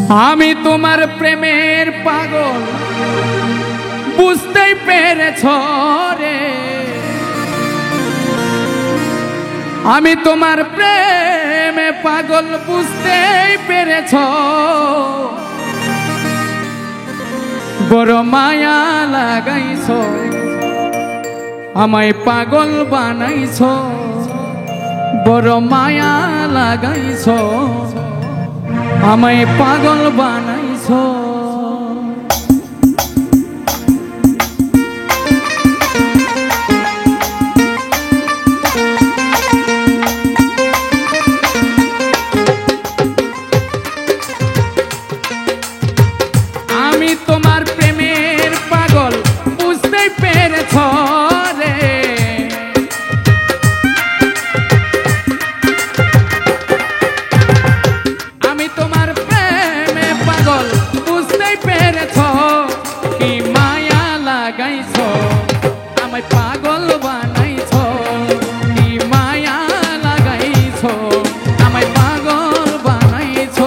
আমি তোমার প্রেমের পাগল বুঝতেই পেরেছ রে। আমি তোমার প্রেমে পাগল বুঝতেই পেরেছ। বড় মায়া লাগাইছ, আমায় পাগল বানাইছ। বড় মায়া লাগাইছ, আমায় পাগল বানাইছ। আমি তোমার প্রেমের পাগল বুঝতেই পেরেছ রে। আমি তোমার প্রেমে পাগল বুঝতেই পেরেছ। কি মায়া লাগাইছ, আমায় পাগল বানাইছ। কি মায়া লাগাইছ, আমায় পাগল বানাইছ।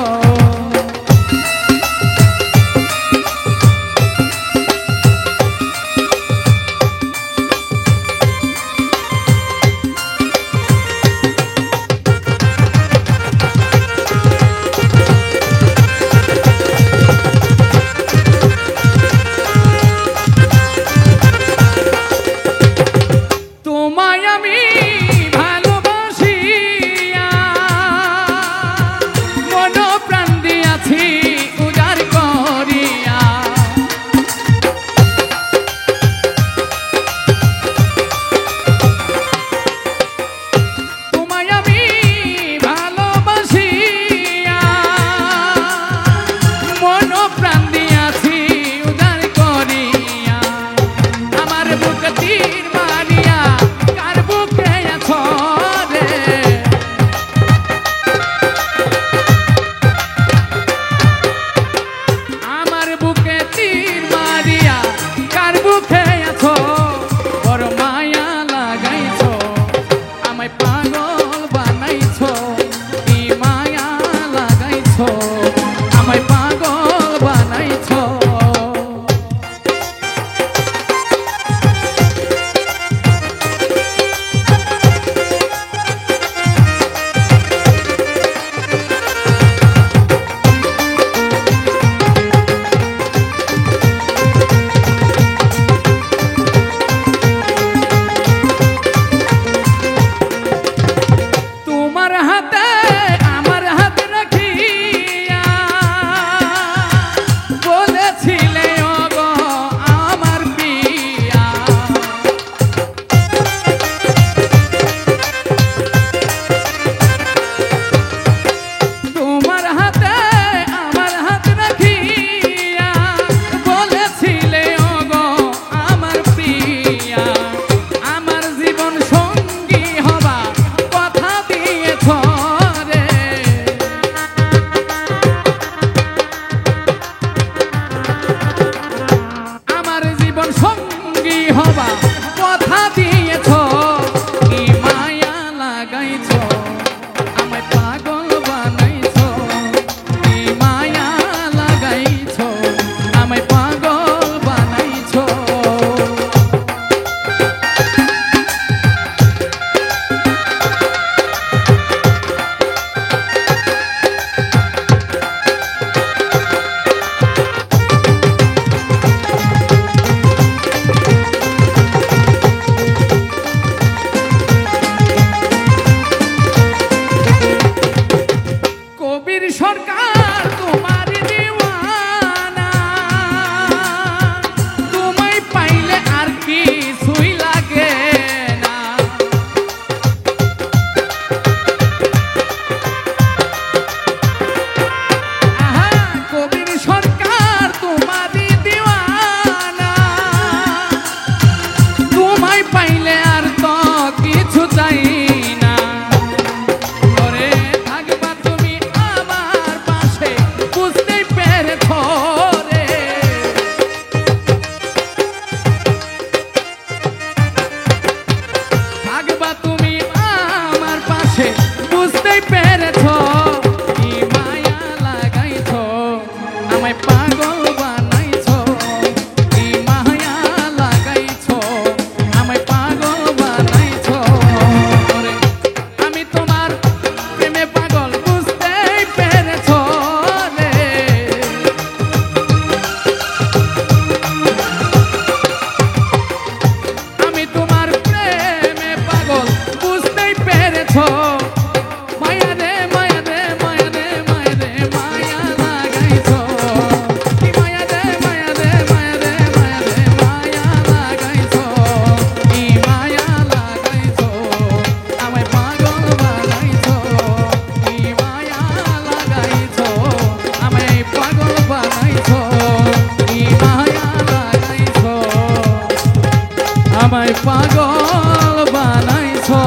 আমায় পাগল বানাইছো।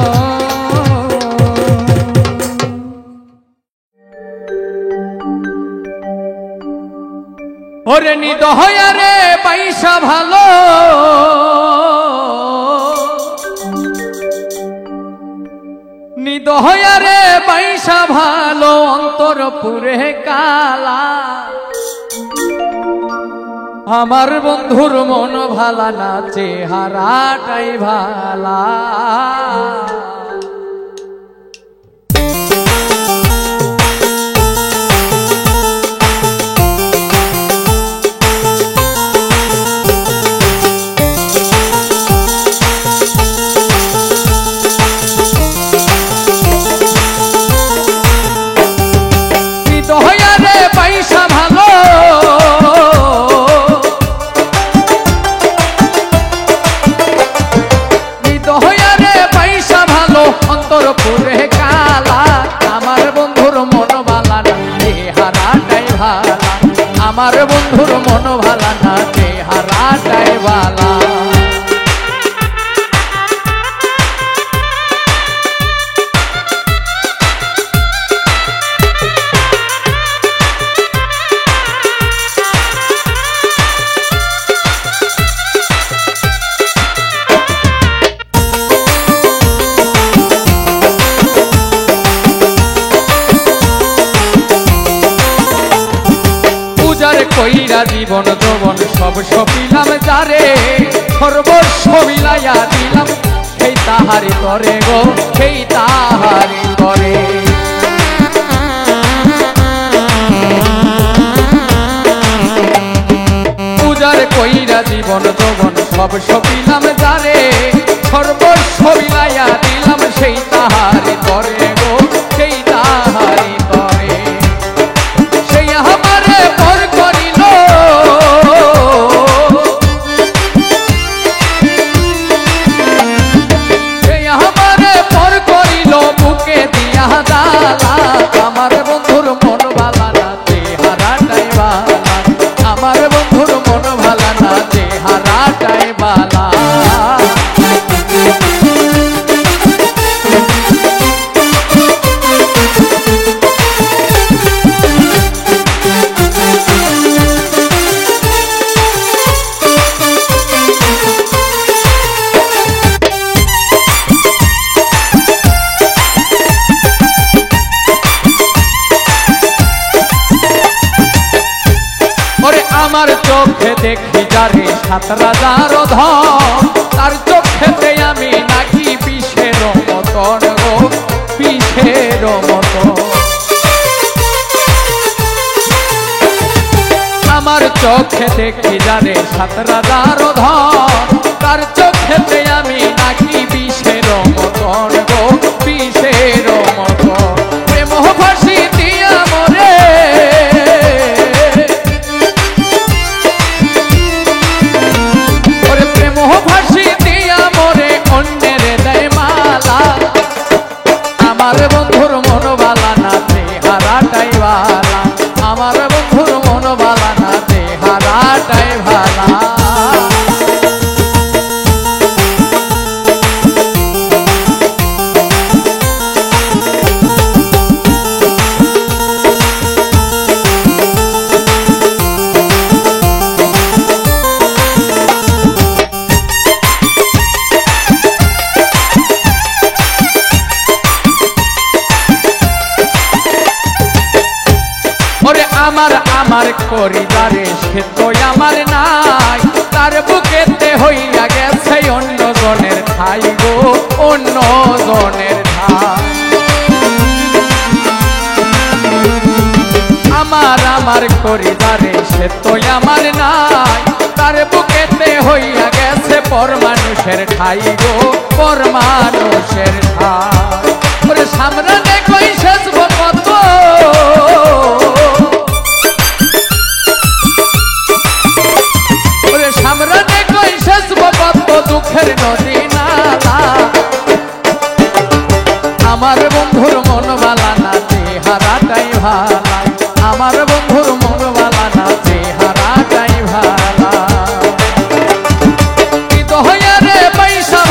ওরে নিদয়া রে পয়সা ভালো নিদয়া রে পয়সা ভালো অন্তর পুরে কালা আমার বন্ধুর মন ভালা না চেহারাটাই ভালা পুরে কালা আমার বন্ধুর মন ভালা না চেহারাটাই ভালা আমার বন্ধুর মন ভালা না চেহারাটাই ভালা কইরা জীবন যৌবন সব সপিলাম যারে সর্বস্ব বিলাইয়া দিলাম সেই তাহারি তরে গো সেই তাহারি তরে পূজার কইরা জীবন যৌবন সব সপিলাম যারে সর্বস্ব বিলাইয়া দিলাম সেই তাহারি তরে গো সেই তাহারি তরে সেই আমারে পর করিল সেই আমারে পর করিল বুকে দিয়া জ্বালা আমার বন্ধুর মন ভালা না চেহারাটাই ভালা আমার বন্ধুর মন ভালা না চেহারাটাই ভালা আমার চোখে দেখি যারে ৭ রাজার ধন তার চোখেতে আমি নাকি বিষের মতন গো বিষের মতন আমার চোখে দেখি যারে ৭ রাজার ধন তার চোখেতে আমি নাকি বিষের মতন গো বিষের মতন প্রেম ফাঁসি দিয়া মরে ফাঁসি দিয়া মরে অন্যের দেয় মালা আমার বন্ধুর মন ভালা না চেহারাটাই ভালা আমার বন্ধুর মন ভালা না চেহারাটাই ভালা আমার আমার করিদারে সে তো আমার নাই তার বুকেতে হইয়া গেছে অন্য জনের ঠাই গো অন্য জনের ঠাই আমার আমার করিদারে সে তো আমার নাই তার বুকেতে হইয়া গেছে পর মানুষের ঠাই গো পর মানুষের ঠাই ওরে সামনে কই শেষ কত সামরানে কই শেষ কত দুঃখের নদী নালা আমার বন্ধুর মন ভালা না চেহারাটাই ভালা আমার বন্ধুর মন ভালা না চেহারাটাই ভালা নিদয়া রে পয়সা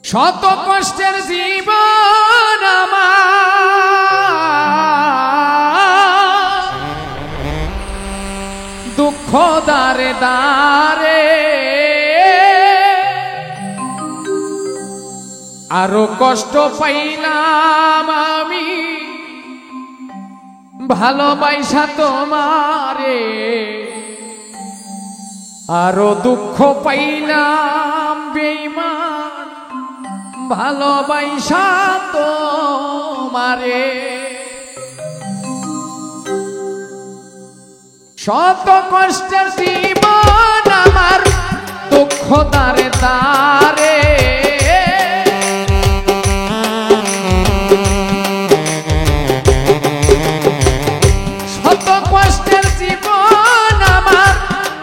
শত কষ্টের জীবন আমার, দুঃখ দারে দারে, আরো কষ্ট পাইলাম আমি ভালোবাসা তোমারে, আরো দুঃখ পাইলাম বেঈমান ভালোবাসা তোমারে। শত কষ্টের জীবন আমার, দুঃখ দারে দারে, শত কষ্টের জীবন আমার,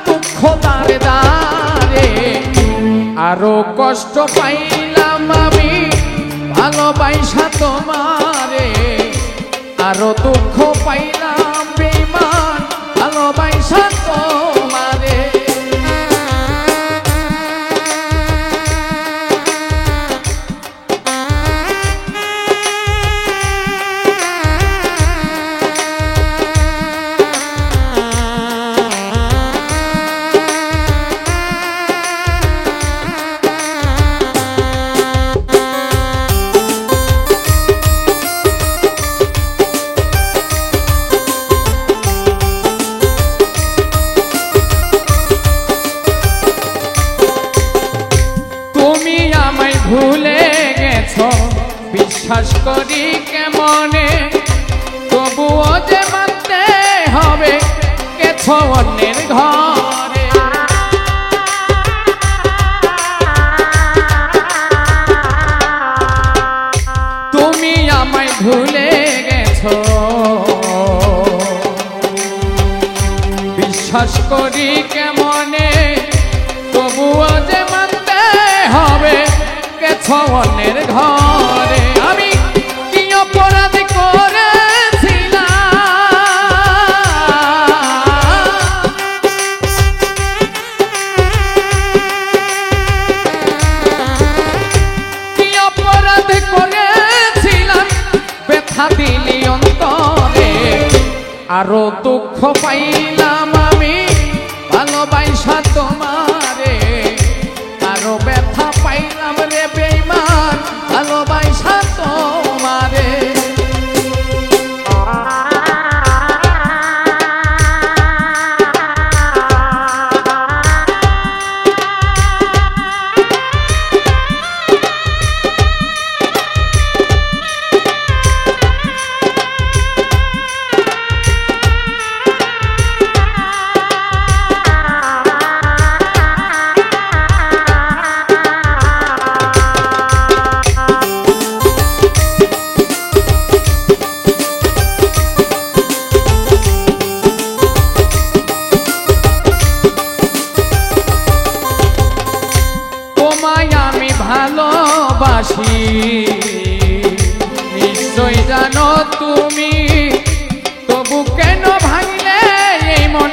দুঃখ দারে দারে, আরো কষ্ট পাইলাম আমি ভালোবাসা তোমারে, আরো দুঃখ পাইলাম বেঈমান ভালোবাসা তোমারে। ভুলে গেছো বিশ্বাস করি কেমনে, তবুও যে মানতে হবে গেছো অন্যের ঘরে। তুমি আমায় ভুলে গেছো বিশ্বাস করি কেমনে, তবুও যে মানতে হবে গেছো অন্যের ঘরে। আমি কি অপরাধ করেছিলাম, কি অপরাধ করেছিলাম ব্যথা দিলি অন্তরে, আরো দুঃখ পাইলাম আমি ভালোবাসা তোমারে, আরো ব্যথা পাইলাম রে বেঈমান ভালোবাসা তোমারে। ভালোবাসি নিশ্চয় জানো তুমি, তবু কেন ভাঙলে এই মন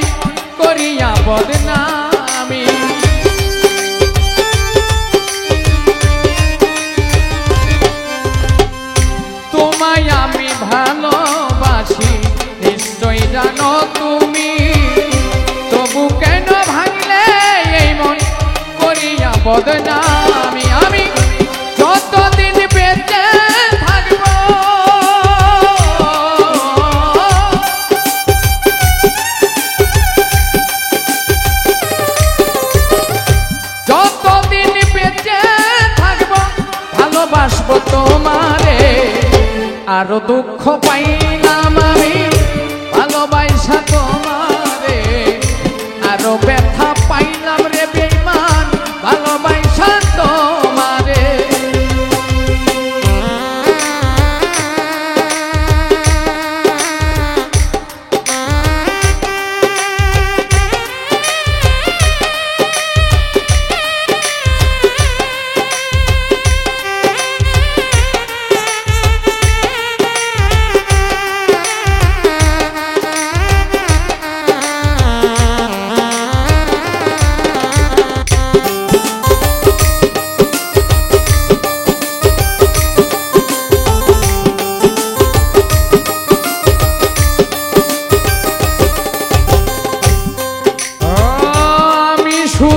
করিয়া বদনামি। তোমায় আমি ভালোবাসি নিশ্চয় জানো তুমি, তবু কেন ভাঙলে এই মন করিয়া বদনামি। আমি যতদিন বেঁচে থাকব যতদিন বেঁচে থাকব ভালোবাসবো তোমারে, আরো দুঃখ পাইলাম আমি ভালোবাসা তোমারে, আরো ব্যথা পাইলাম রে বেঈমান ভালোবাসা তোমারে।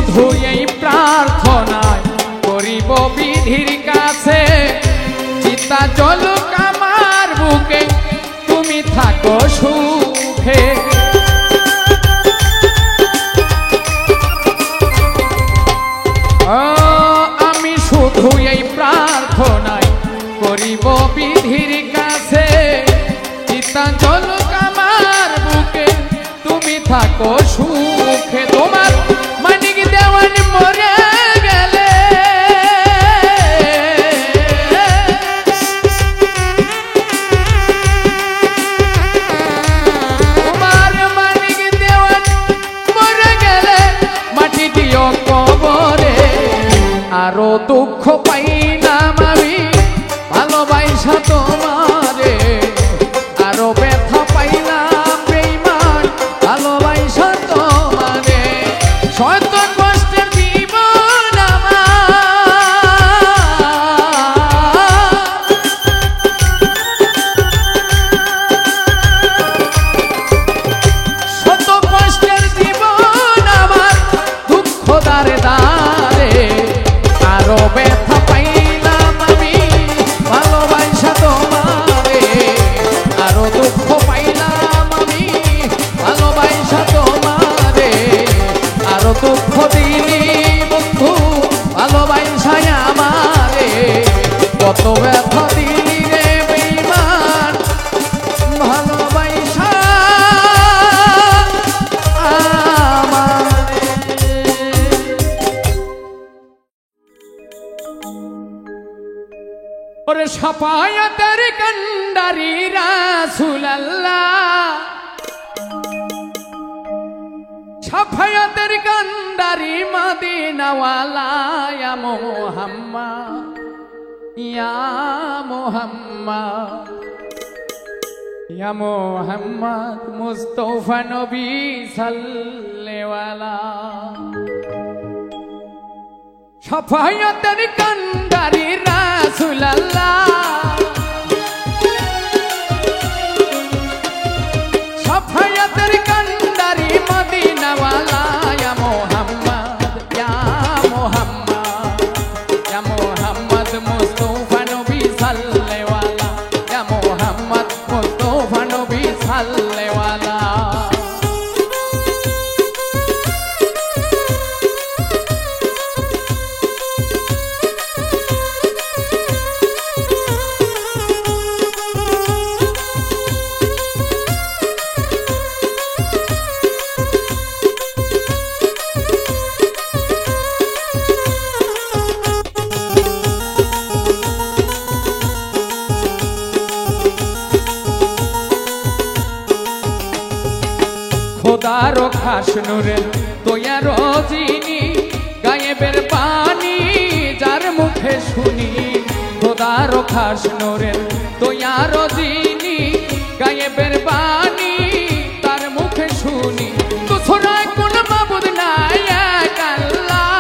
শুধু এই প্রার্থনায় করিব বিধির কাছে, চিতা জ্বলুক আমার বুকে, তুমি থাকো সুখে। আমি শুধু এই প্রার্থনায় করিব বিধির কাছে, চিতা জ্বলুক আমার বুকে, তুমি থাকো সুখে। তোমার মানিক দেওয়ান মরে গেলে, তোমার মানিক দেওয়ান মরে গেলে মাটি দিও কবরে, আরো দুঃখ পাইলাম আমি ভালোবাসা তোমারে, আরো ব্যথা পাইলাম বেঈমান ভালোবাসা তোমারে। শত কষ্টের জীবন আমার, শত কষ্টের জীবন আমার, দুঃখ দারে দারে, আরো ব্যথা পাইলাম আমি ভালোবাসা তোমারে, আরো দুঃখ পাইলাম আমি ভালোবাসা তোমারে, আরো দুঃখ দিলি বন্ধু ভালোবাসায় আমারে, কত ব্যথা দিলি রে বেঈমান ভালোবাসা আমারে। ওরে সাফায়াতের কান্ডারি রাসূলুল্লাহ, সাফায়াতের কান্ডারি মদিনাওয়ালা, ইয়া মুহাম্মদ ইয়া মুহাম্মদ ইয়া মুহাম্মদ মুস্তাফা নবী সাল্লাল্লাহু। সাফায়াতের কান্ডারি রাসূলুল্লাহ, সাফায়াতের কান্ডারি মদিনাওয়ালা, ইয়া মুহাম্মদ ইয়া মুহাম্মদ ইয়া মুহাম্মদ মুস্তাফা নবী সাল্লাল্লাহু, ইয়া মুহাম্মদ মুস্তাফা নবী সাল্লাল্লাহু। খোদারো খাস নূরের তোয়ার যিনি, গায়েবের বাণী যার মুখে শুনি, খোদারো খাস নূরের তোয়ার যিনি, গায়েবের বাণী তার মুখে শুনি। দুছড়া কোন মাবুদ নাই এক আল্লাহ,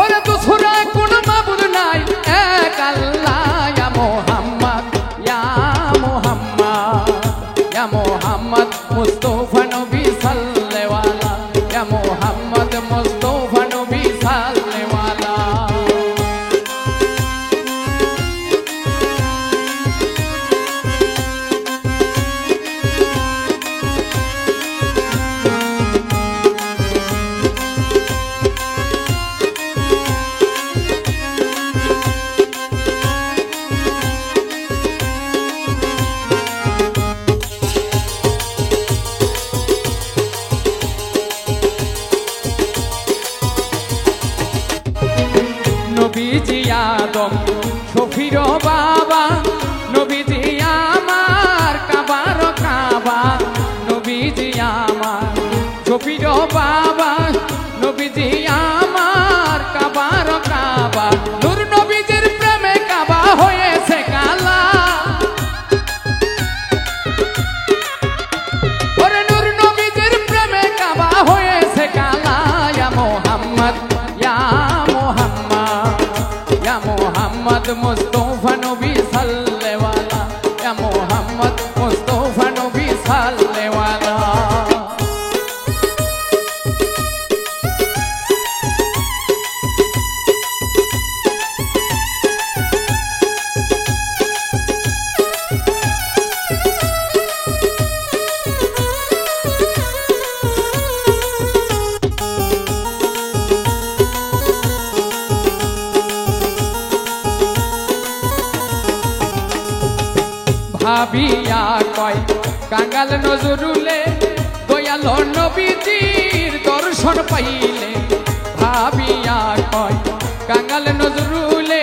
ওরে দুছড়া কোন মাবুদ নাই এক আল্লাহ, ইয়া মুহাম্মদ ইয়া মুহাম্মদ ইয়া মুহাম্মদ মুস্তাফা নবী সাল্লাল্লাহু, ইয়া মুহাম্মদ মুস্তাফা নবী সাল্লাল্লাহু। নবীজি আদম শফির বাবা, নবীজি আমার কাবার কাবা, নবীজি আমার শফির বাবা, নবীজি আমার কাবার কাবা, নূর নবীজির প্রেমে কাবা হয়েছে কালা, ওরে নূর নবীজির প্রেমে কাবা হয়েছে কালা, ইয়া মুহাম্মদ ইয়া মুহাম্মদ ইয়া মুহাম্মদ মুস্তাফা নবী সাল্লাল্লাহু, ইয়া মুহাম্মদ মুস্তাফা নবী সাল্লাল্লাহু। ভাবিয়া কয় কাঙ্গাল নজরুলে দয়াল নবীজির দর্শন পাইলে ভাবিয়া কয় কাঙ্গাল নজরুলে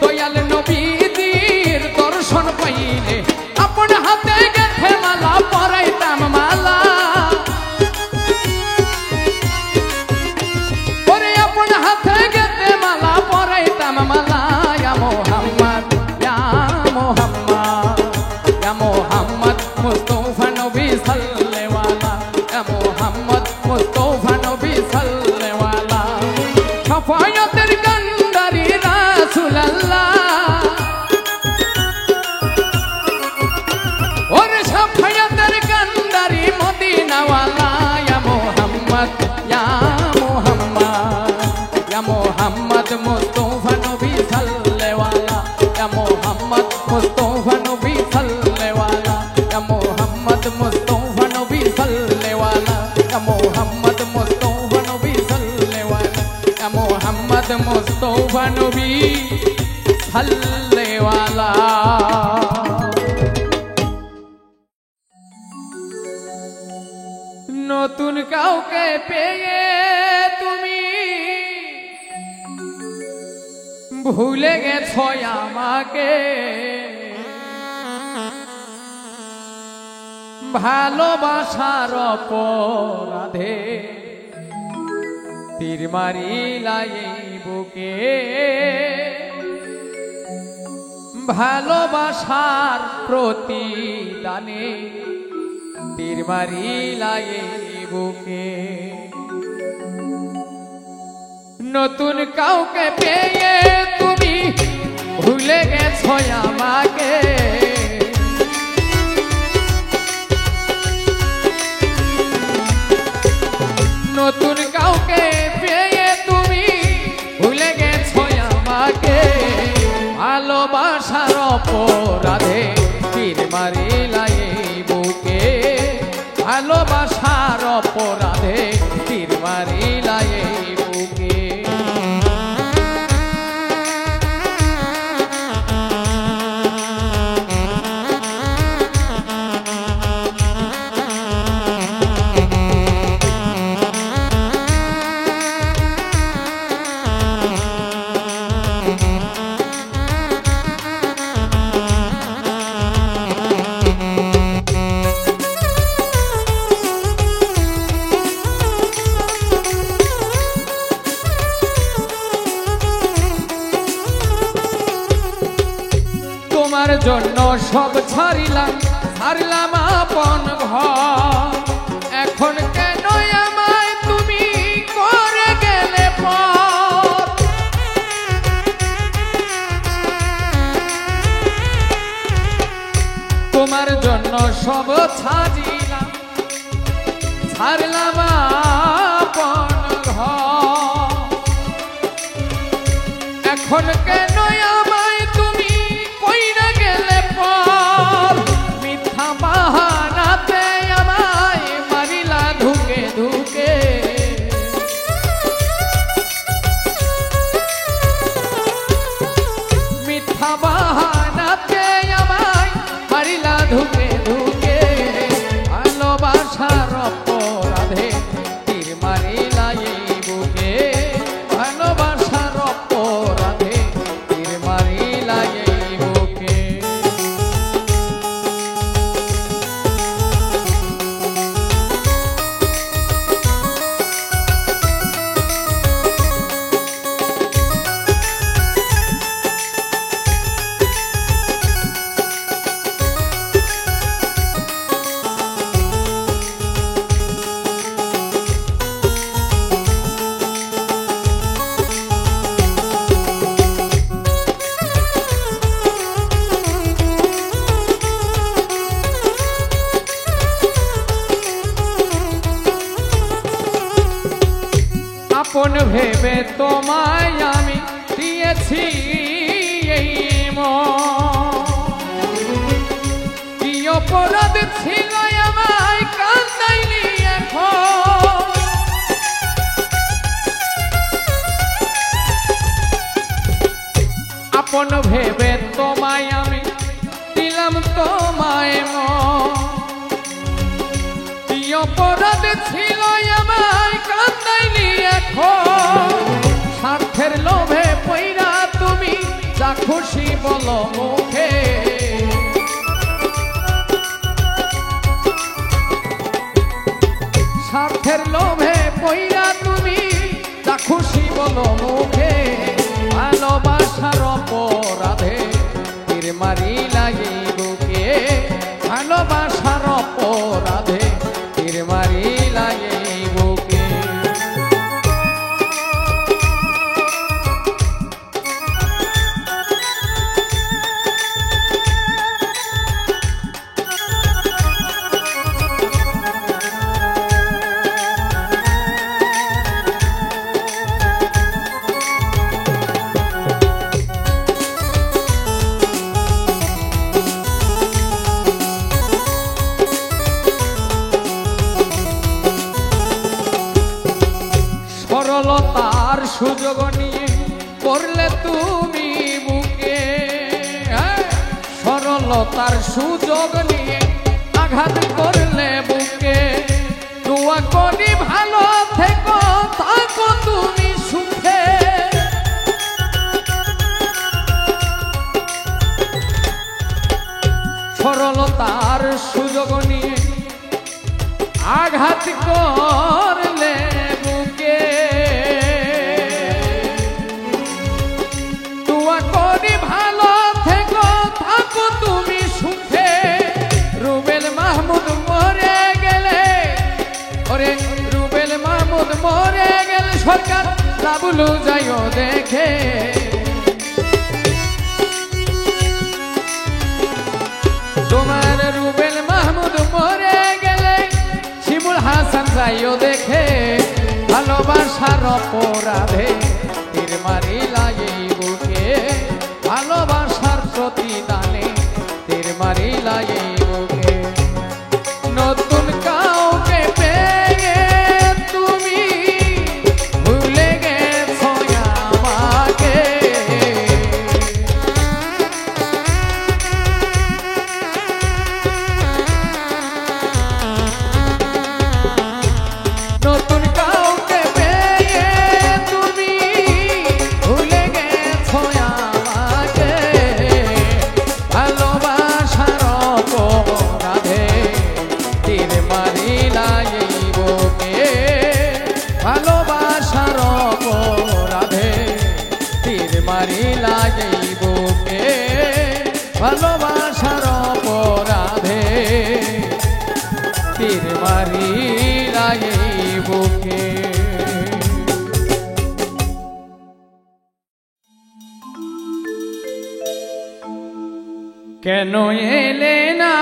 দয়াল নবীজির দর্শন পাইলে আপন হাতে গেথে মালা পরাইতাম মালা ওরে আপন হাতে গেথে মালা পরাইতাম মালা ইয়া মোহাম্মদ ইয়া মোহাম্মদ ইয়া মোহাম্মদ মুস্তাফা নবী সাল্লেওয়ালা ইয়া মোহাম্মদ মুস্তাফা নবী সাল্লেওয়ালা শাফায়াতের কান্ডারি রাসূলুল্লাহ ওরে শাফায়াতের কান্ডারি মদিনাওয়ালা ইয়া মোহাম্মদ ইয়া মোহাম্মদ ইয়া মোহাম্মদ মুস্তাফা নবী সাল্লেওয়ালা ইয়া মোহাম্মদ মুস্তাফা নবী সাল্লেওয়ালা ইয়া মোহাম্মদ মুস্তাফা নবী সাল্লেওয়ালা ইয়া মোহাম্মদ মুস্তাফা নবী সাল্লেওয়ালা ইয়া মোহাম্মদ মুস্তাফা নবী সাল্লেওয়ালা নতুন কাউকে পেয়ে তুমি ভুলে গেছো আমাকে ভালোবাসার অপরাধে তীর মারিলাই বুকে ভালোবাসার প্রতিদানে তীর মারিলাই বুকে নতুন কাউকে পেয়ে তুমি ভুলে গেছো আমাকে নতুন কাউকে পেয়ে তুমি ভুলে গেছো আমাকে ভালোবাসার অপরাধে তীর মারিলাই বুকে ভালোবাসার অপরাধে তীর মারিলাই বুকে তোমার জন্য সব ছাড়িলাম ছাড়লাম আপন ঘর এখন কেন আমায় তুমি করে গেলে পর তোমার জন্য সব ছাড়িলাম ছাড়লাম আপন ঘর এখন কেন আমায় তুমি কইরা গেলে পর মিথ্যা বাহানাতে আমায় মারিলা ধুকে ধুকে মিথ্যা বাহানাতে আমায় মারিলা ধুকে ধুকে ভালোবাসার অপরাধে তীর মারিলা এই বুকে ভালোবাসার অপরাধে তীর মারিলা এই বুকে আপন ভেবে তোমায় আমি দিয়েছি এই কি অপরাধ ছিল আমায় কান্দাইলি এখন আপন ভেবে তোমায় আমি দিলাম তোমার অপরাধ ছিল আমায় কান্দাইলি এখন স্বার্থের লোভে পইরা তুমি যা খুশি বলো মুখে স্বার্থের লোভে পইরা তুমি যা খুশি বলো মুখে ভালোবাসার অপরাধে তীর মারিলা এই বুকে ভালোবাসার অপরাধে তীর মারিলা এই বুকে সরলতার সুযোগ নিয়ে করলে তুমি বুকে সরলতার সুযোগ নিয়ে আঘাত করলে বুকে দোয়া করি ভালো থেকো থাকো তুমি সুখে সরলতার সুযোগ নিয়ে আঘাত করলে বুকে দোয়া করি ভালো থেকো থাকো তুমি সুখে রুবেল মাহমুদ মরে গেলে ওরে রুবেল মাহমুদ মরে গেলে সরকার লাবলু যাইও দেখে তোমার রুবেল মাহমুদ মরে গেলে শিমুল হাসান যাইও দেখে ভালোবাসার অপরাধে তীর মারিলা এই বুকে ভালোবাসার প্রতিদানে তীর মারিলা এই বুকে নতুন কাউকে পেয়ে তুমি ভুলে গেছো আমাকে নতুন কাউকে পেয়ে তুমি ভুলে গেছো আমাকে ভালোবাসার অপরাধে তীর মারিলা এই বুকে ভালোবাসার অপরাধে তীর মারিলা এই বুকে ভালোবাসার অপরাধে তীর মারিলা এই বুকে কেন এলে না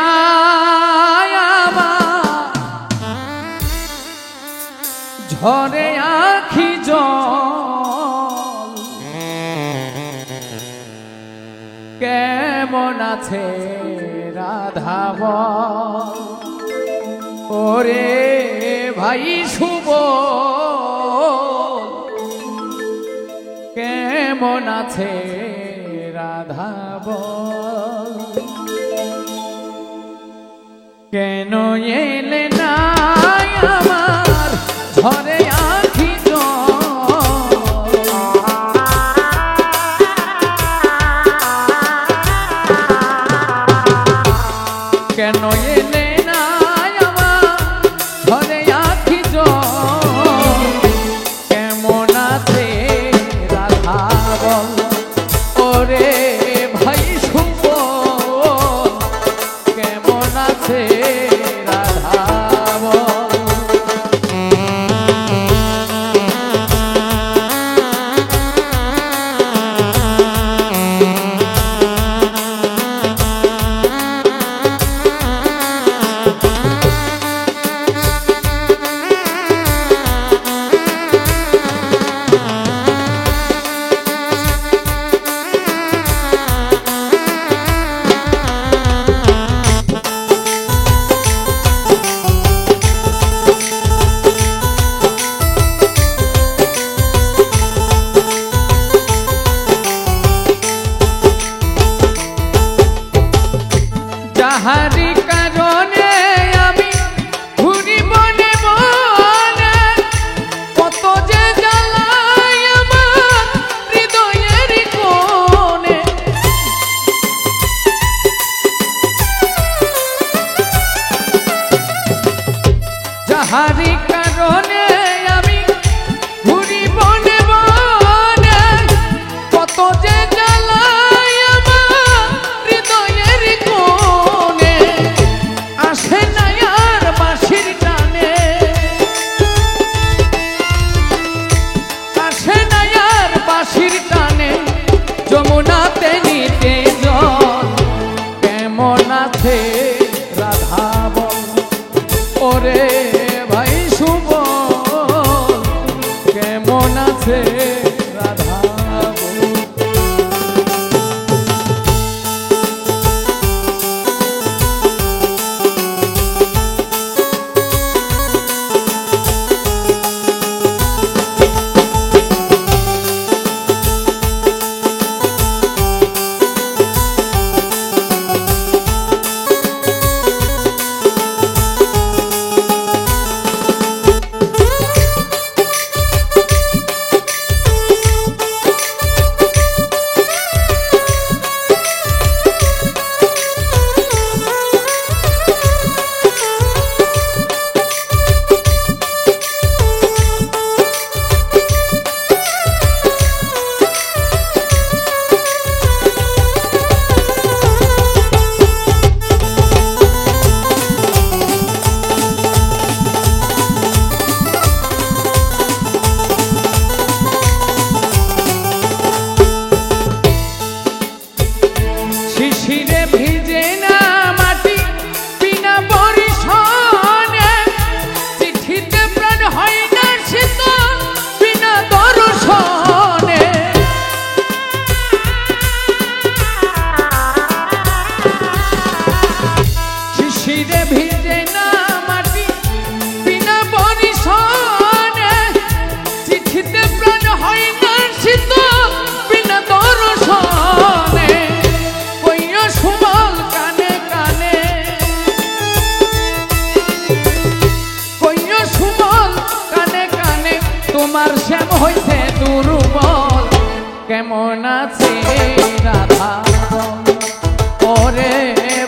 ঝরে আখি জল কেমন আছে রাধাব ওরে ভাই শুভ কেমন আছে রাধাব কেন এলে না আমার ঝরে আখি কেন এলে না আমার ঝরে আখি কেমন আছে রাধা বল ওরে ভাই শুভ কেমন আছে রাধা তাহারি কারণে আমি ঘুরি বনে বনে, কত যে জ্বালাই আমার হৃদয়ের কোণে, আসে না আর বাঁশির টানে, আসে না আর বাঁশির টানে, যমুনাতে নিতে জল, কেমন আছে রাধা বল, ওরে ভাই শুভ কেমন আছে রাধা বল। শিশিরে ভিজে না মাটি বিনা বরিশনে, চিঠিতে প্রাণ হয় না শীতল বিনা দর্শনে, শিশিরে ভিজে না মাটি বিনা বরিশনে, চিঠিতে প্রাণ হয় না শীতল বিনা দর্শনে, সুবল কানে কানে, কইও সুবল কানে কানে, তোমার শ্যাম হইছে দুর্বল, কেমন আছে রাধা বল, ওরে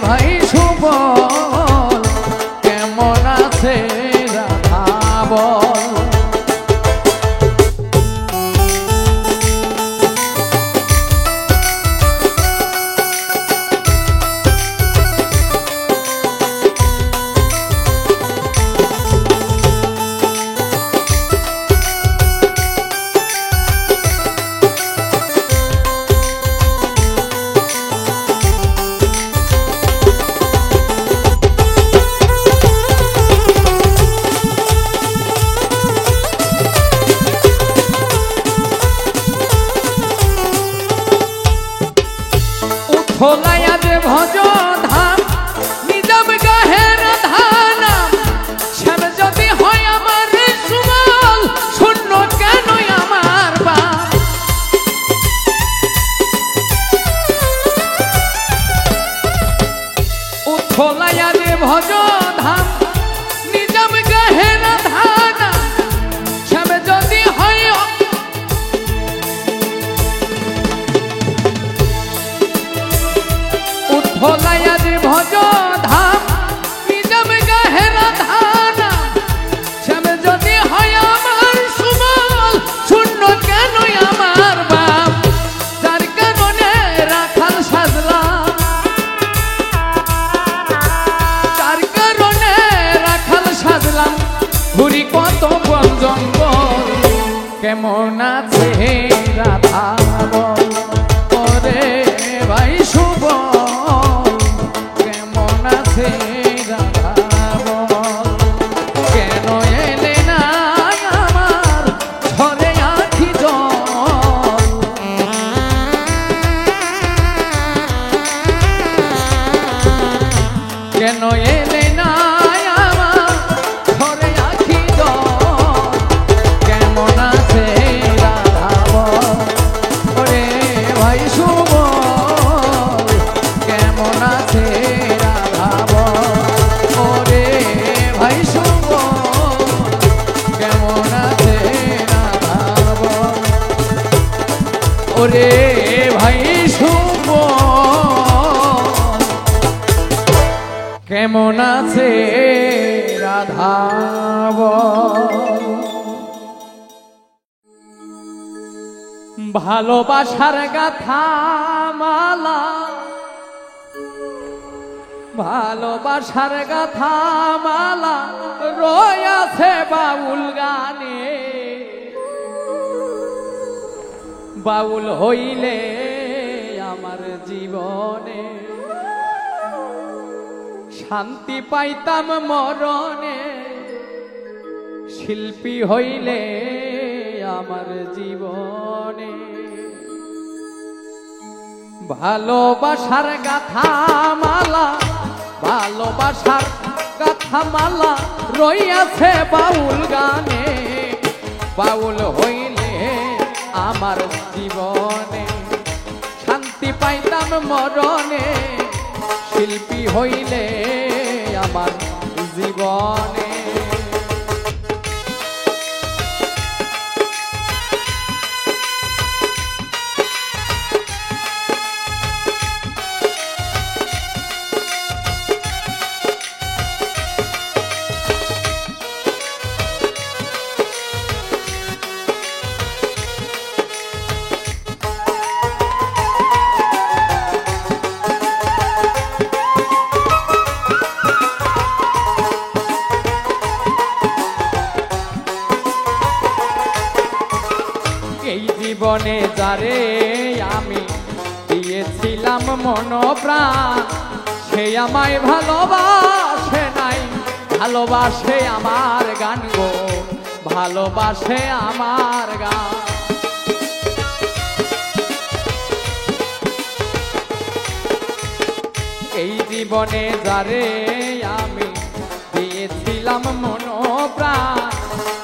ভাই সুবল কেমন আছে রাধা বল। খোলাইয়া যে ভজ ধাম নিজাম গাহের ধানাম, শ্যাম যদি হয় আমার সুবল শূন্য কেন আমার বাপ, খোলাইয়া যে ভজ ধাম নিজাম গাহের ধানাম, শ্যাম যদি হয় ভোলাইয়া যে ভজ ধাম নিজাম গাহের ধানা, শ্যাম যদি হয় আমার সুবল শূন্য কেন আমার বাপ, যার কারণে রাখাল সাজলাম, যার কারণে রাখাল সাজলাম, ঘুরি কত বন জঙ্গল, কেমন আছে রাধা বল, ওরে ভাই শুভ কেমন আছে রাধা বল, কেন এলে না আমার ঝরে আখি জল, কেন এলে না আমার ঝরে আখি জল, কেমন আছে রাধা বল। বাঁধাব ভালোবাসার গাথা মালা ভালোবাসার গাথা মালা রয়াছে বাউল গানে বাউল হইলে আমার জীবনে শান্তি পাইতাম মরণে শিল্পী হইলে আমার জীবনে ভালোবাসার গাথা মালা ভালোবাসার গাথা মালা রইয়াছে বাউল গানে বাউল হইলে আমার জীবনে শান্তি পাইতাম মরণে শিল্পী হইলে আমার জীবনে জীবনে যারে আমি দিয়েছিলাম মন প্রাণ সে আমায় ভালোবাসে নাই ভালোবাসে আমার গান গো ভালোবাসে আমার গান এই জীবনে যারে আমি দিয়েছিলাম মন প্রাণ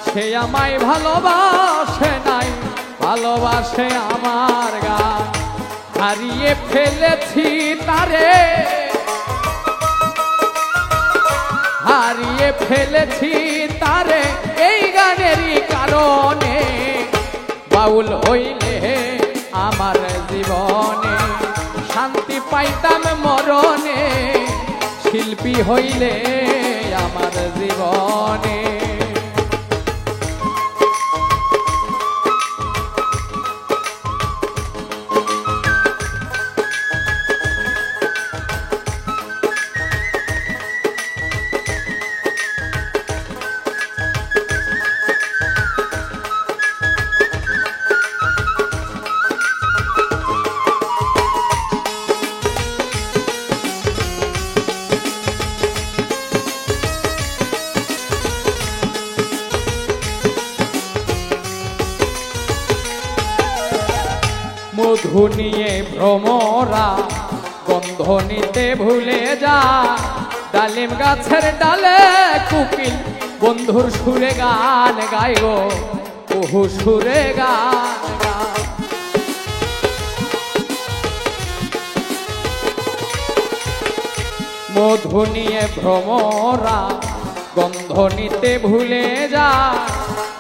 সে আমায় ভালোবাসে নাই ভালোবাসে আমার গান হারিয়ে ফেলেছি তারে হারিয়ে ফেলেছি তারে এই গানেরই কারণে বাউল হইলে আমার জীবনে শান্তি পাইতাম মরণে শিল্পী হইলে আমার জীবনে মধু নিয়ে ভ্রমরা গন্ধ নিতে ভুলে যা ডালিম গাছের ডালে কুকিল বন্ধুর সুরে গান গায় গো ওহু সুরে গান গায় মধু নিয়ে ভ্রমরা গন্ধ নিতে ভুলে যা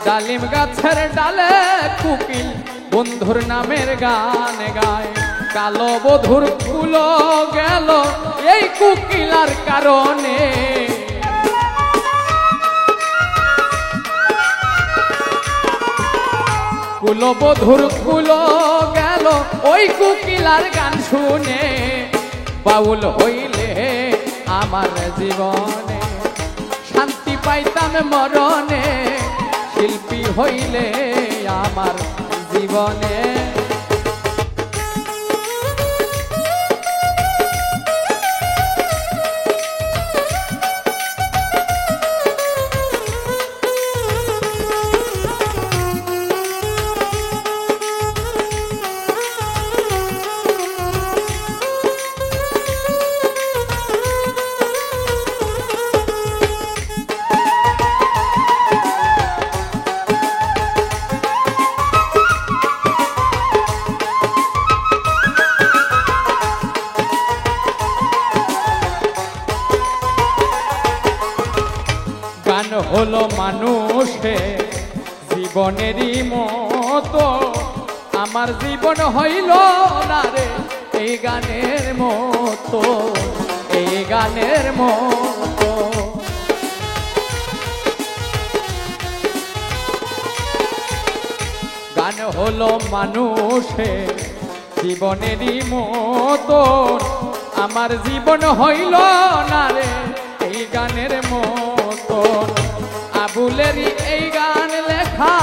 ডালিম গাছের ডালে কুকিল বন্ধুর নামের গান গায় কালো বধুর ফুল গেল এই কুকিলার কারণে কুলবধুর ফুল গেল ওই কুকিলার গান শুনে বাউল হইলে আমার জীবনে শান্তি পাইতাম মরণে শিল্পী হইলে আমার জীবনে গান হলো মানুষে জীবনেরই মতো আমার জীবন হইল না রে এই গানের মতো এই গানের মতো হলো মানুষের জীবনেরই মতন, আমার জীবন হইল না রে এই গানের মতন। আবুলেরই এই গান লেখা,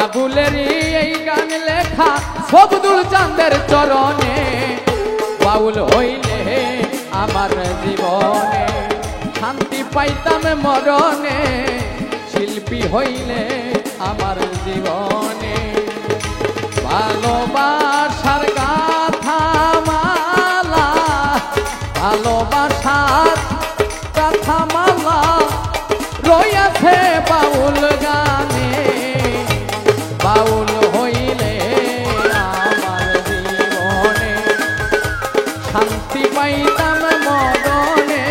আবুলেরই এই গান লেখা সবদুল চাঁদের চরণে। বাউল হইলে আমার জীবনে শান্তি পাইতাম মরণে, শিল্পী হইলে আমার জীবনে ভালোবাসার গাথা মালা, ভালোবাসার গাথা মালা রইয়াছে বাউল গানে। বাউল হইলে আমার জীবনে শান্তি পাইতাম মরণে,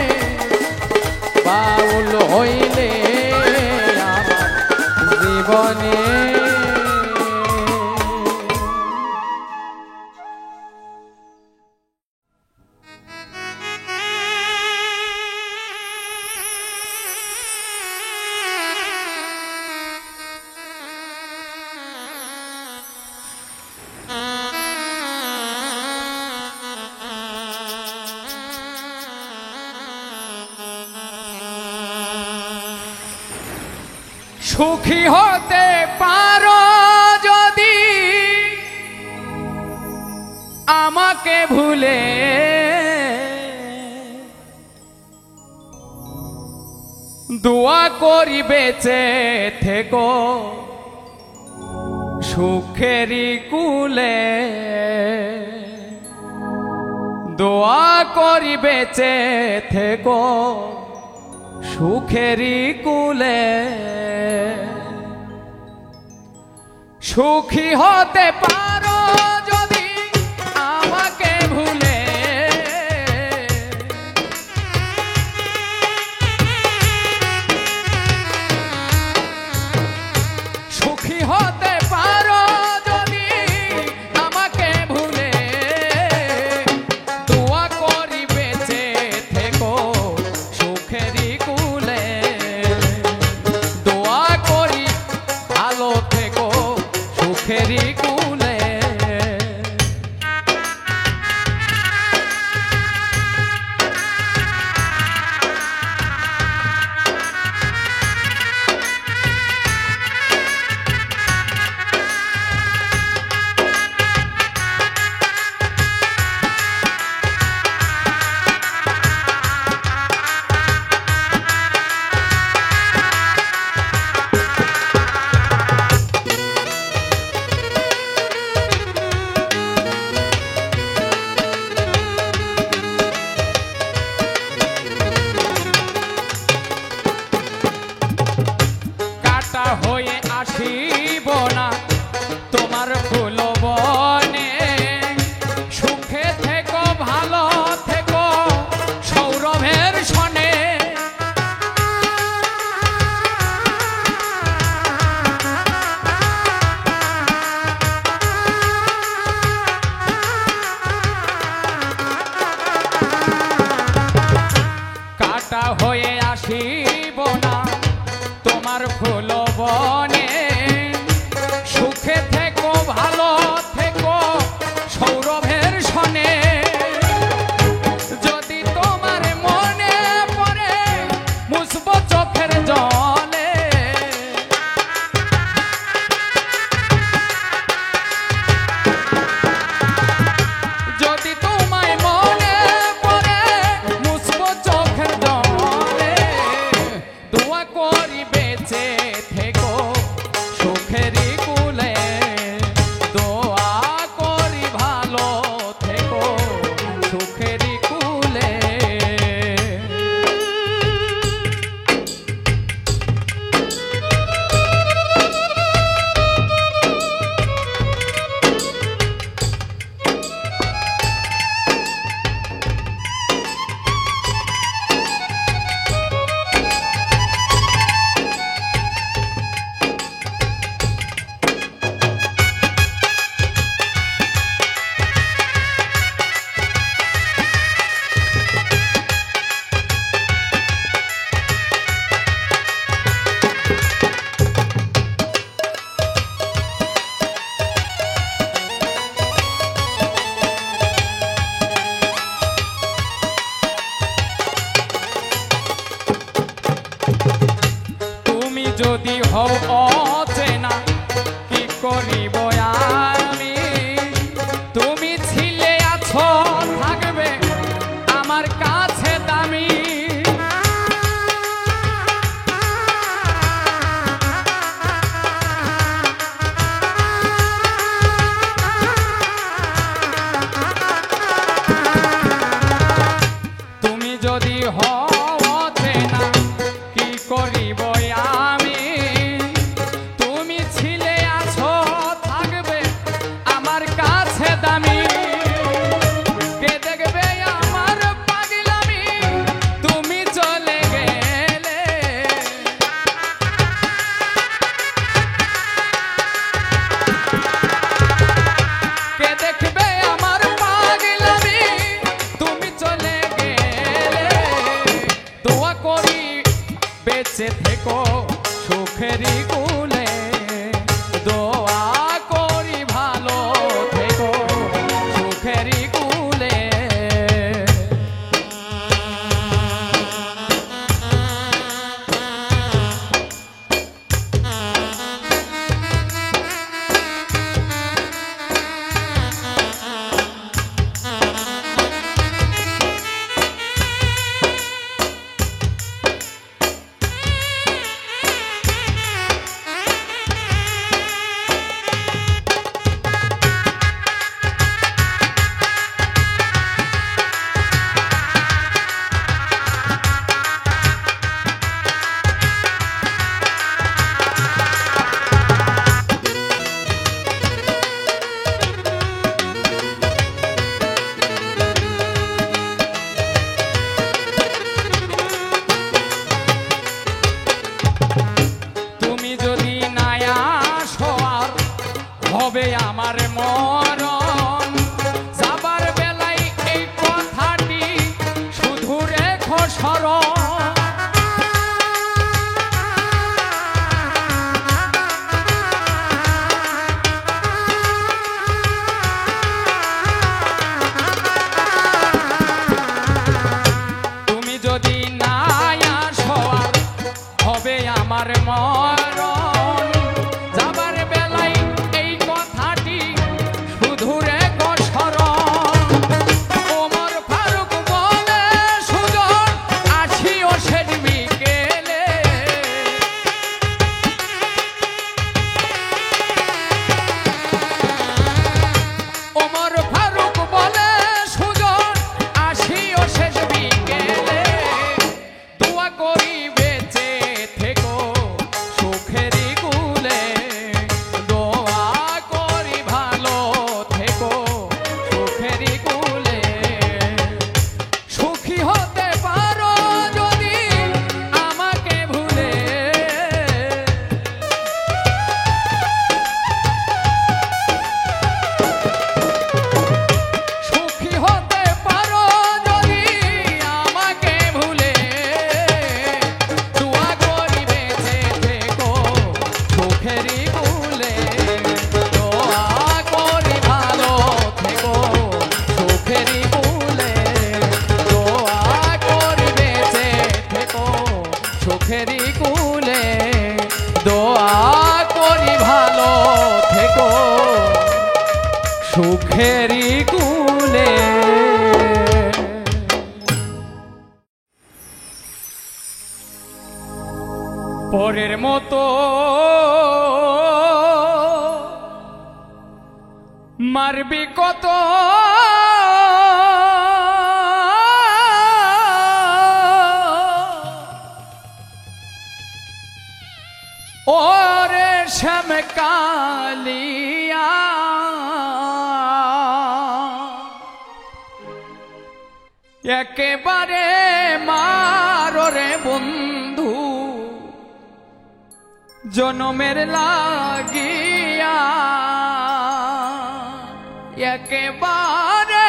বাউল হইলে আমার জীবনে। সুখী হতে পারো যদি আমাকে ভুলে, দোয়া করি বেঁচে থেকো সুখেরই কুলে। দোয়া করি বেঁচে থেকো সুখেরই কুলে। সুখী হতে পারো যদি আমাকে ভুলে, সুখী হতে পারো যদি আমাকে ভুলে, দোয়া করি বেঁচে থেকো সুখেরই কুলে। দোয়া করি ভালো থেকো সুখেরই কুলে। হয়ে আসিব না তোমার ফুল বনে, সুখে থেকো ভালো থেকো সৌরভের সনে। কাটা হয়ে আসিব না তোমার ফুল বনে, সুখে থেকো ভালো থেকো সৌরভের সনে। যদি তোমার মনে পড়ে মুছব চোখের জলে, যদি তোমায় মনে পড়ে মুছব চোখের জলে। যদি হও অচেনা কি করিব আমি, তুমি ছিলে আছো থাকবে আমার কাছে দামি। তুমি যদি হও অচেনা কি করিব আমি, তুমি ছিলে আছো থাকবে আমার কাছে দামি। কে দেখবে আমার পাগলামি তুমি চলে গেলে, কে দেখবে আমার পাগলামি তুমি চলে গেলে। দোয়া করি বেঁচে থেকো সুখেরই কুলে, দোয়া করি ভালো থেকো সুখেরই কুলে। তুমি যদি না আসো আর হবে আমার মরণ, যাবার বেলায় এই কথাটি শুধু রেখো স্মরণ। তুমি যদি না আসো আর হবে আমার মরণ, যাবার বেলায় এই কথাটি শুধু রেখো স্মরণ। ওমর ফারুক বলে সুজন আসিও শেষ বিকেলে, ওমর ফারুক বলে সুজন আসিও শেষ বিকেলে। দোয়া করি বেঁচে থেকো সুখেরই কুলে, দোয়া করি ভালো থেকো সুখেরই কুলে। সুখী হতে পারো যদি আমাকে ভুলে, সুখী হতে পারো যদি আমাকে ভুলে। দোয়া করি বেঁচে থেকো সুখেরই কুলে, দোয়া করি ভালো থেকো সুখেরই কুলে, দোয়া করি বেঁচে থেকো সুখেরই কুলে, দোয়া করি ভালো থেকো সুখেরই কুলে। পরের মতো মারবি কত, ওরে শ্যাম কালিয়া একেবারে মারো রে বন্ধু জনমের লাগিয়া, একেবারে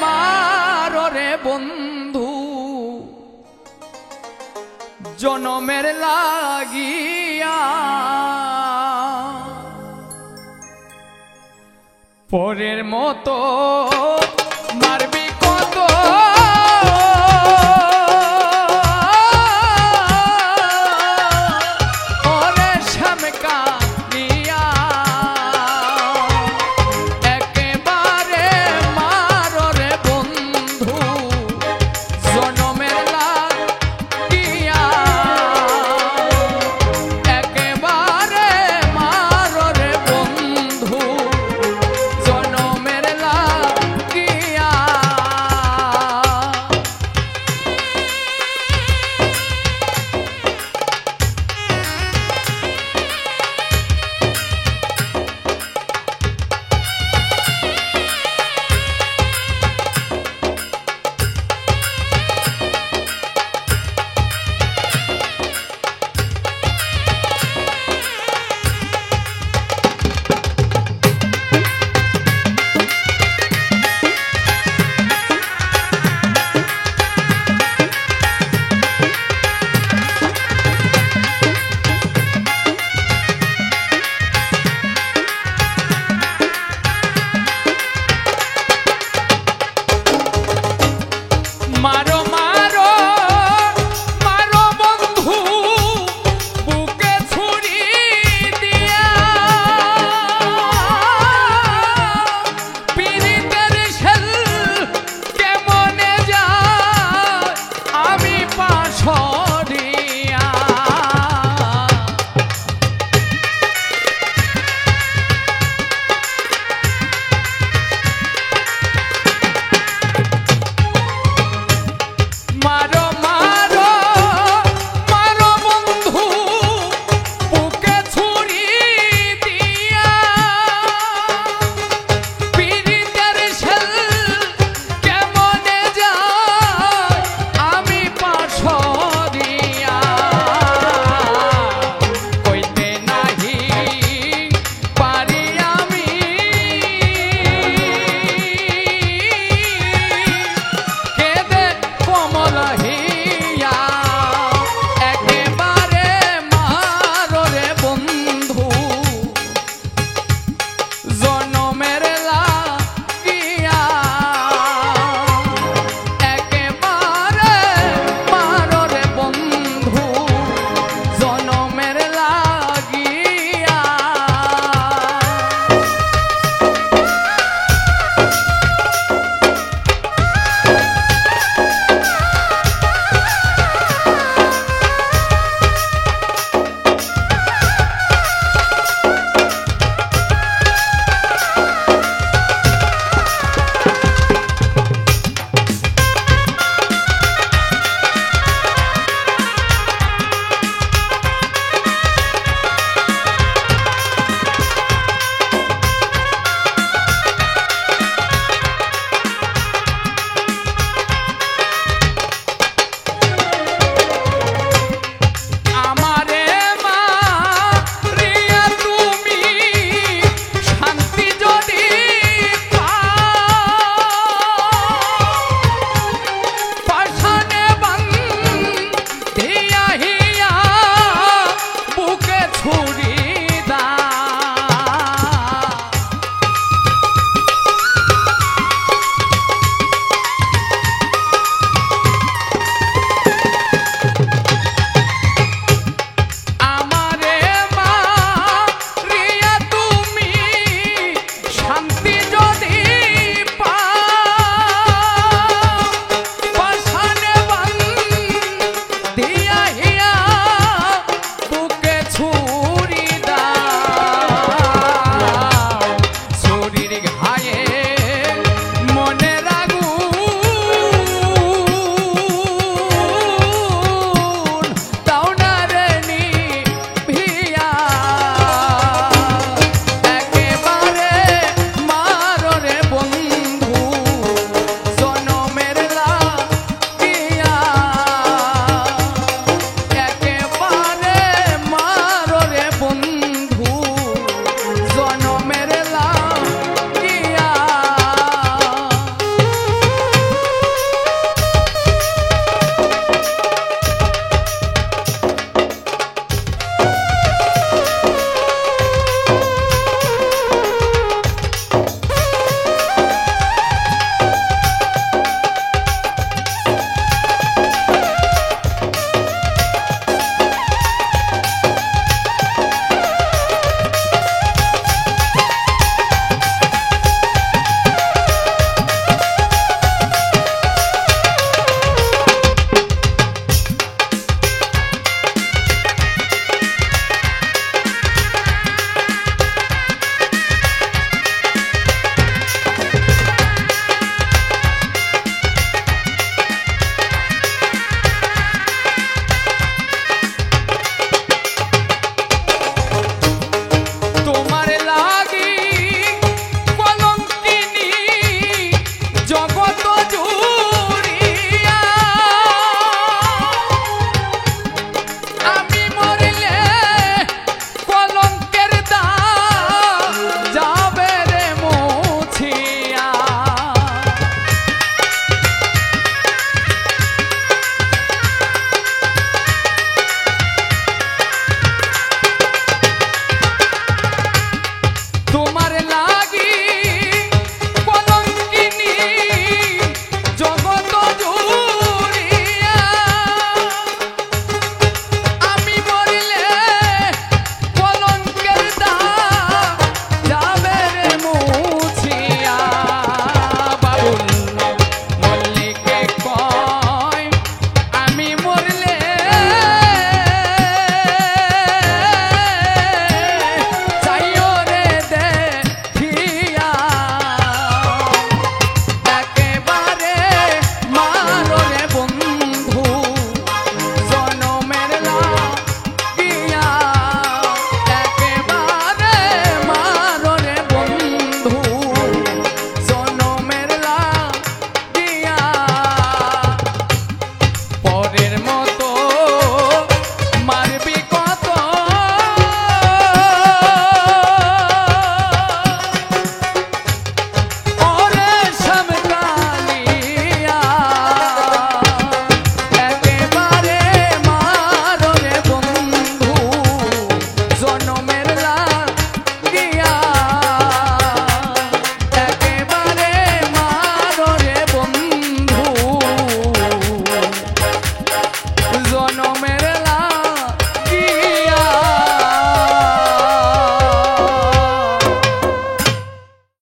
মারো রে বন্ধু জনমের লাগিয়া। পরের মতো